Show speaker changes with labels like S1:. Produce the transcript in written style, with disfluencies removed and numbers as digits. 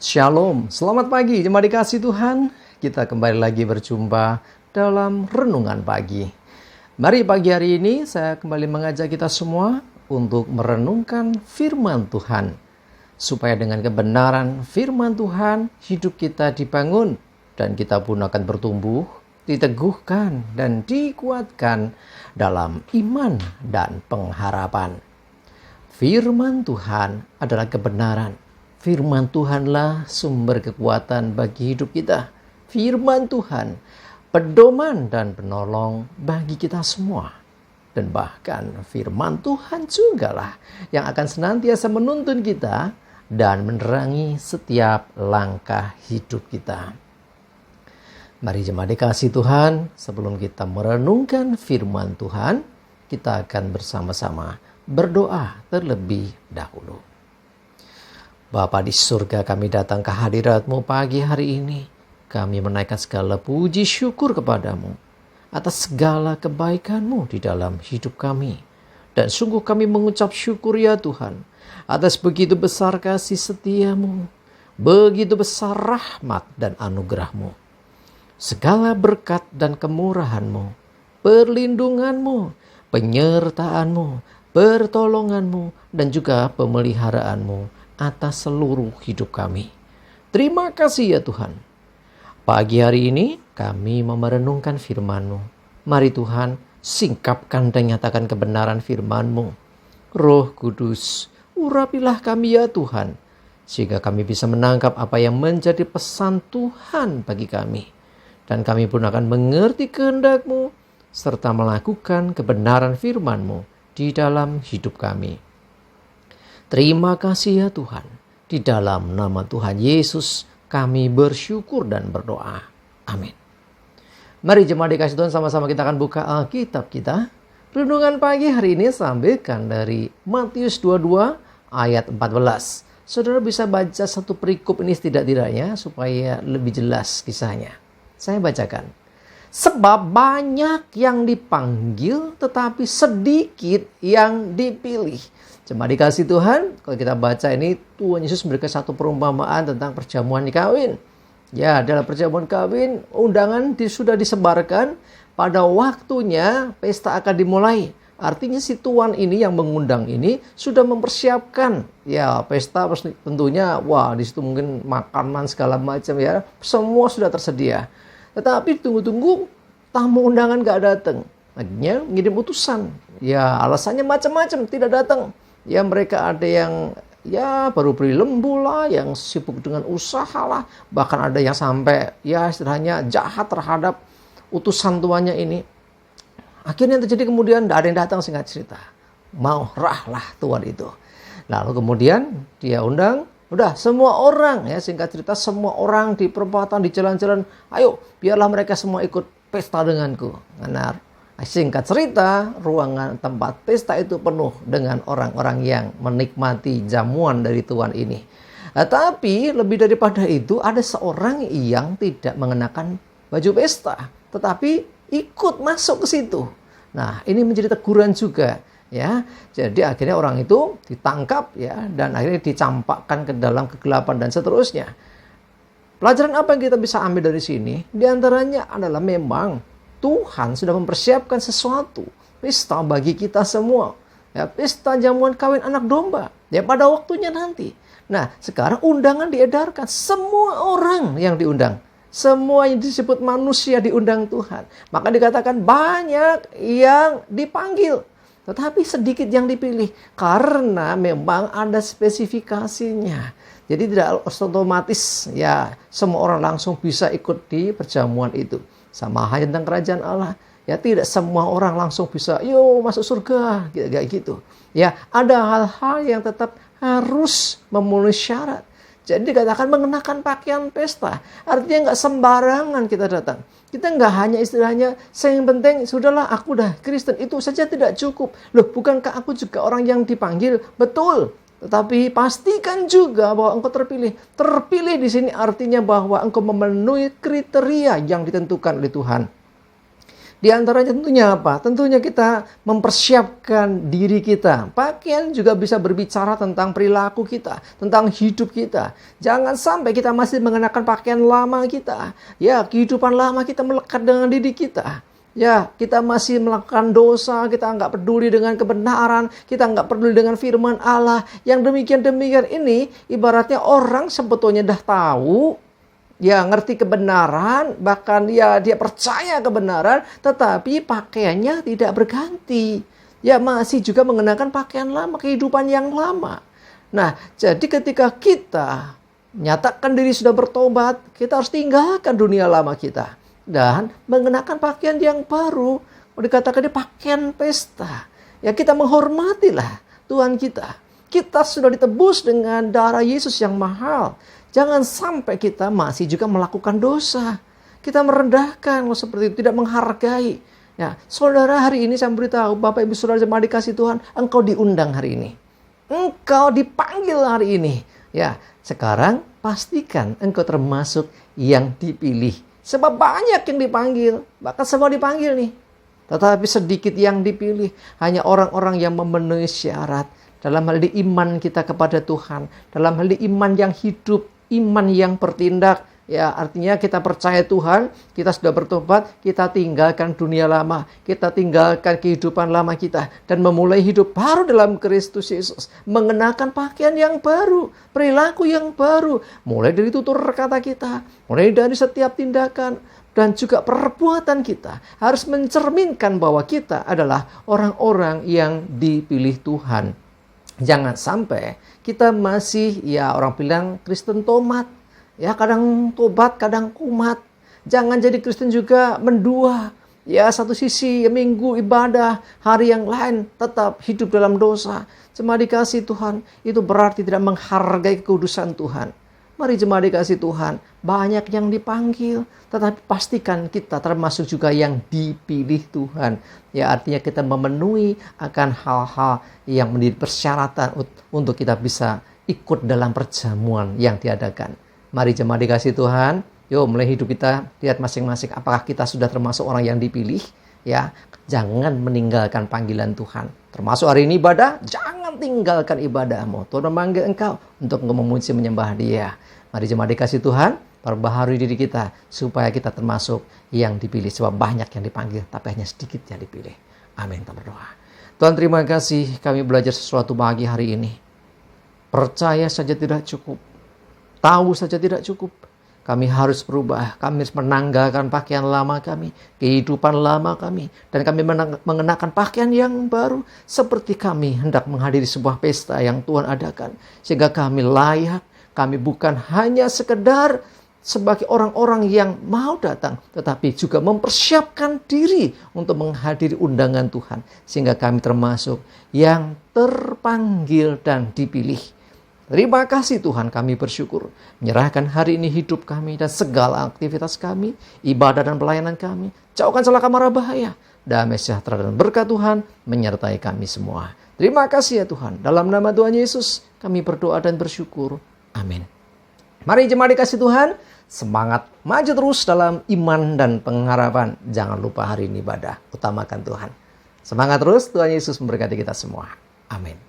S1: Shalom, selamat pagi jemaat dikasih Tuhan. Kita kembali lagi berjumpa dalam Renungan Pagi. Mari pagi hari ini saya kembali mengajak kita semua untuk merenungkan firman Tuhan. Supaya dengan kebenaran firman Tuhan hidup kita dibangun dan kita pun akan bertumbuh, diteguhkan dan dikuatkan dalam iman dan pengharapan. Firman Tuhan adalah kebenaran. Firman Tuhanlah sumber kekuatan bagi hidup kita. Firman Tuhan, pedoman dan penolong bagi kita semua. Dan bahkan firman Tuhan jugalah yang akan senantiasa menuntun kita dan menerangi setiap langkah hidup kita. Mari jemaat dikasih Tuhan, sebelum kita merenungkan firman Tuhan, kita akan bersama-sama berdoa terlebih dahulu. Bapa di surga, kami datang ke hadirat-Mu pagi hari ini. Kami menaikkan segala puji syukur kepadamu atas segala kebaikan-Mu di dalam hidup kami. Dan sungguh kami mengucap syukur ya Tuhan atas begitu besar kasih setia-Mu, begitu besar rahmat dan anugerah-Mu. Segala berkat dan kemurahan-Mu, perlindungan-Mu, penyertaan-Mu, pertolongan-Mu, dan juga pemeliharaanmu atas seluruh hidup kami. Terima kasih ya Tuhan. Pagi hari ini kami merenungkan firman-Mu. Mari Tuhan, singkapkan dan nyatakan kebenaran firman-Mu. Roh Kudus, urapilah kami ya Tuhan, sehingga kami bisa menangkap apa yang menjadi pesan Tuhan bagi kami. Dan kami pun akan mengerti kehendak-Mu, serta melakukan kebenaran firman-Mu di dalam hidup kami. Terima kasih ya Tuhan. Di dalam nama Tuhan Yesus kami bersyukur dan berdoa. Amin. Mari jemaat dikasih Tuhan, sama-sama kita akan buka Alkitab kita. Renungan pagi hari ini sampaikan dari Matius 22 ayat 14. Saudara bisa baca satu perikop ini setidak-tidaknya supaya lebih jelas kisahnya. Saya bacakan. Sebab banyak yang dipanggil tetapi sedikit yang dipilih. Cuma dikasih Tuhan, kalau kita baca ini, Tuhan Yesus memberikan satu perumpamaan tentang perjamuan kawin. Ya, dalam perjamuan kawin, undangan sudah disebarkan, pada waktunya pesta akan dimulai. Artinya si tuan ini yang mengundang ini sudah mempersiapkan ya pesta, tentunya wah di situ mungkin makanan segala macam ya, semua sudah tersedia. Tetapi tunggu-tunggu tamu undangan gak datang. Akhirnya ngirim utusan. Ya alasannya macam-macam tidak datang. Ya mereka ada yang ya baru beli lembu lah, yang sibuk dengan usaha lah. Bahkan ada yang sampai ya istilahnya jahat terhadap utusan tuannya ini. Akhirnya terjadi kemudian tidak ada yang datang, singkat cerita. Marah lah tuan itu. Lalu kemudian dia undang, udah semua orang ya, singkat cerita semua orang di perempatan, di jalan-jalan, ayo biarlah mereka semua ikut pesta denganku. Karena singkat cerita, ruangan tempat pesta itu penuh dengan orang-orang yang menikmati jamuan dari tuan ini. Tapi lebih daripada itu, ada seorang yang tidak mengenakan baju pesta, tetapi ikut masuk ke situ. Nah, ini menjadi teguran juga, ya. Jadi akhirnya orang itu ditangkap, ya, dan akhirnya dicampakkan ke dalam kegelapan dan seterusnya. Pelajaran apa yang kita bisa ambil dari sini? Di antaranya adalah memang Tuhan sudah mempersiapkan sesuatu, pesta bagi kita semua. Ya, pesta jamuan kawin anak domba. Ya, pada waktunya nanti. Nah, sekarang undangan diedarkan. Semua orang yang diundang. Semua yang disebut manusia diundang Tuhan. Maka dikatakan banyak yang dipanggil, tetapi sedikit yang dipilih. Karena memang ada spesifikasinya. Jadi tidak otomatis ya semua orang langsung bisa ikut di perjamuan itu. Sama halnya tentang kerajaan Allah. Ya tidak semua orang langsung bisa masuk surga kayak gitu. Ya ada hal-hal yang tetap harus memenuhi syarat. Jadi dikatakan mengenakan pakaian pesta. Artinya nggak sembarangan kita datang. Kita nggak hanya istilahnya yang penting sudahlah aku udah Kristen, itu saja tidak cukup. Loh, bukankah aku juga orang yang dipanggil? Betul. Tetapi pastikan juga bahwa engkau terpilih. Terpilih di sini artinya bahwa engkau memenuhi kriteria yang ditentukan oleh Tuhan. Di antaranya tentunya apa? Tentunya kita mempersiapkan diri kita. Pakaian juga bisa berbicara tentang perilaku kita, tentang hidup kita. Jangan sampai kita masih mengenakan pakaian lama kita. Ya, kehidupan lama kita melekat dengan diri kita. Ya, kita masih melakukan dosa, kita nggak peduli dengan kebenaran, kita nggak peduli dengan firman Allah. Yang demikian-demikian ini ibaratnya orang sebetulnya dah tahu, ya ngerti kebenaran, bahkan dia percaya kebenaran, tetapi pakaiannya tidak berganti. Ya masih juga mengenakan pakaian lama, kehidupan yang lama. Nah, jadi ketika kita nyatakan diri sudah bertobat, kita harus tinggalkan dunia lama kita dan mengenakan pakaian yang baru. Dikatakan ini pakaian pesta. Ya kita menghormatilah Tuhan kita. Kita sudah ditebus dengan darah Yesus yang mahal. Jangan sampai kita masih juga melakukan dosa. Kita merendahkan seperti itu, tidak menghargai. Ya, saudara, hari ini saya beritahu, Bapak Ibu Saudara jemaat dikasih Tuhan, engkau diundang hari ini. Engkau dipanggil hari ini. Ya, sekarang pastikan engkau termasuk yang dipilih. Sebab banyak yang dipanggil, bahkan semua dipanggil nih. Tetapi sedikit yang dipilih, hanya orang-orang yang memenuhi syarat. Dalam hal ini iman kita kepada Tuhan, dalam hal ini iman yang hidup, iman yang bertindak. Ya, artinya kita percaya Tuhan, kita sudah bertobat, kita tinggalkan dunia lama, kita tinggalkan kehidupan lama kita, dan memulai hidup baru dalam Kristus Yesus. Mengenakan pakaian yang baru, perilaku yang baru, mulai dari tutur kata kita, mulai dari setiap tindakan, dan juga perbuatan kita harus mencerminkan bahwa kita adalah orang-orang yang dipilih Tuhan. Jangan sampai kita masih, ya orang bilang Kristen tomat. Ya kadang tobat, kadang kumat. Jangan jadi Kristen juga mendua. Ya satu sisi minggu ibadah, hari yang lain tetap hidup dalam dosa. Jemaat dikasih Tuhan, itu berarti tidak menghargai kekudusan Tuhan. Mari jemaat dikasih Tuhan, banyak yang dipanggil, tetapi pastikan kita termasuk juga yang dipilih Tuhan. Ya artinya kita memenuhi akan hal-hal yang menjadi persyaratan untuk kita bisa ikut dalam perjamuan yang diadakan. Mari jemaat dikasih Tuhan, yuk mulai hidup kita, lihat masing-masing apakah kita sudah termasuk orang yang dipilih. Ya, jangan meninggalkan panggilan Tuhan. Termasuk hari ini ibadah, jangan tinggalkan ibadahmu. Tuhan memanggil engkau untuk memuji menyembah Dia. Mari jemaat dikasih Tuhan, perbaharui diri kita supaya kita termasuk yang dipilih. Sebab banyak yang dipanggil, tapi hanya sedikit yang dipilih. Amin. Kita berdoa. Tuhan terima kasih, kami belajar sesuatu pagi hari ini. Percaya saja tidak cukup. Tahu saja tidak cukup. Kami harus berubah. Kami harus menanggalkan pakaian lama kami, kehidupan lama kami, dan kami mengenakan pakaian yang baru, seperti kami hendak menghadiri sebuah pesta yang Tuhan adakan, sehingga kami layak. Kami bukan hanya sekedar sebagai orang-orang yang mau datang, tetapi juga mempersiapkan diri untuk menghadiri undangan Tuhan, sehingga kami termasuk yang terpanggil dan dipilih. Terima kasih Tuhan, kami bersyukur. Menyerahkan hari ini hidup kami dan segala aktivitas kami, ibadah dan pelayanan kami. Jauhkan celaka mara bahaya. Damai sejahtera dan berkat Tuhan menyertai kami semua. Terima kasih ya Tuhan. Dalam nama Tuhan Yesus kami berdoa dan bersyukur. Amin. Mari jemaat dikasih Tuhan, semangat maju terus dalam iman dan pengharapan. Jangan lupa hari ini ibadah, utamakan Tuhan. Semangat terus, Tuhan Yesus memberkati kita semua. Amin.